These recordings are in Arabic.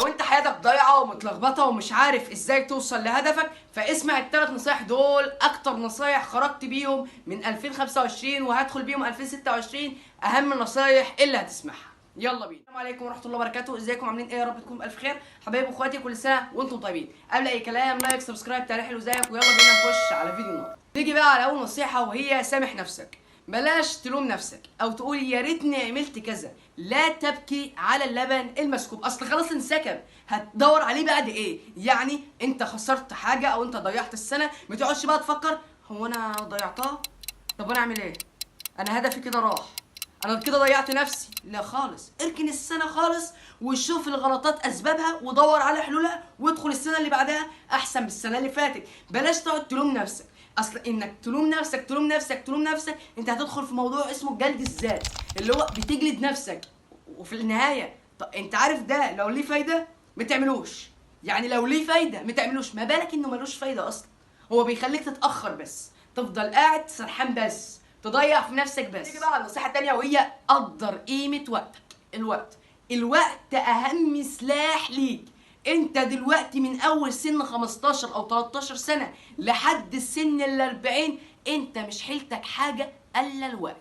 لو انت حياتك ضايعه ومتلخبطه ومش عارف ازاي توصل لهدفك، فاسمع الثلاث نصايح دول، اكتر نصايح خرجت بيهم من 2025 وهدخل بيهم 2026، اهم النصايح اللي هتسمعها. يلا بينا. السلام عليكم ورحمه الله وبركاته، ازيكم عاملين ايه؟ يا رب تكونوا بالف خير. حبايبي واخواتي، كل سنه وانتم طيبين. قبل اي كلام، لايك سبسكرايب تعليق حلو زيك، ويلا بينا نخش على فيديو النهارده. نيجي بقى على اول نصيحه، وهي سامح نفسك. بلاش تلوم نفسك او تقول يا ريتني عملت كذا. لا تبكي على اللبن المسكوب، اصل خلاص انسكب، هتدور عليه بعد ايه؟ يعني انت خسرت حاجه او انت ضيعت السنه، ما تقعدش بقى تفكر هو انا ضيعتها، طب انا اعمل ايه؟ انا هدفي كده راح، انا كده ضيعت نفسي. لا خالص، اركن السنه خالص وشوف الغلطات اسبابها ودور على حلولها، وادخل السنه اللي بعدها احسن من السنه اللي فاتت. بلاش تقعد تلوم نفسك، اصل انك تلوم نفسك انت هتدخل في موضوع اسمه جلد الذات، اللي هو بتجلد نفسك. وفي النهايه طب انت عارف ده لو ليه فايده ما تعملوش، يعني لو ليه فايده ما تعملوش، ما بالك انه ملوش فايده اصلا. هو بيخليك تتاخر بس، تفضل قاعد سرحان بس، تضيع في نفسك بس. نيجي بقى على النصيحه الثانيه، وهي قدر قيمه وقتك. الوقت اهم سلاح ليك. انت دلوقتي من اول سن 15 او 13 سنه لحد السن ال 40، انت مش حيلتك حاجه الا الوقت.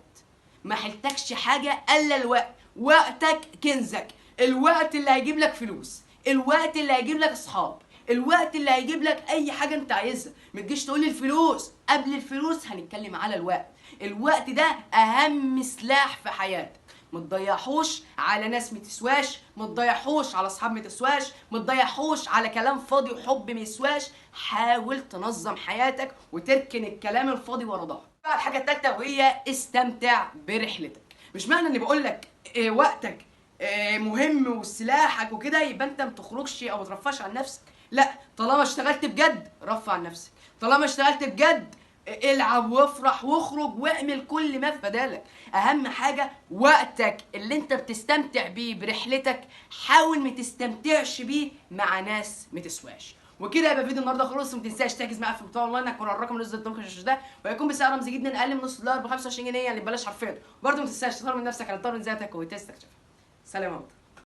ما حيلتكش حاجه الا الوقت. وقتك كنزك، الوقت اللي هيجيب لك فلوس، الوقت اللي هيجيب لك اصحاب، الوقت اللي هيجيب لك اي حاجه انت عايزها. ما تجيش تقول لي الفلوس، قبل الفلوس هنتكلم على الوقت. الوقت ده اهم سلاح في حياتك. ما تضيعوش على ناس ما تسواش، ما تضيعوش على اصحاب ما تسواش، ما تضيعوش على كلام فاضي وحب ما يسواش. حاول تنظم حياتك وتركن الكلام الفاضي ورا ظهرك. بقى الحاجه الثالثه، وهي استمتع برحلتك. مش معنى اني بقول لك وقتك مهم وسلاحك وكده يبقى انت ما تخرجش او ما ترفعش عن نفسك. لا، طالما اشتغلت بجد رفع عن نفسك، طالما اشتغلت بجد العب وافرح واخرج واعمل كل ما في بدالك. اهم حاجه وقتك اللي انت بتستمتع بيه برحلتك، حاول ما تستمتعش بيه مع ناس ما تسواش. وكده يبقى فيديو النهارده خلص. ما تنساش تحجز معايا في بتاع اونلاين، هكون على الرقم اللي نزلت لكم الشاشه ده، وهيكون بسعر رمزي جدا اقل من نص دولار ب 25 جنيه، يعني ببلاش حرفيا. برضه ما تنساش تطور من نفسك على طور من ذاتك وتستكشف. سلام عليكم.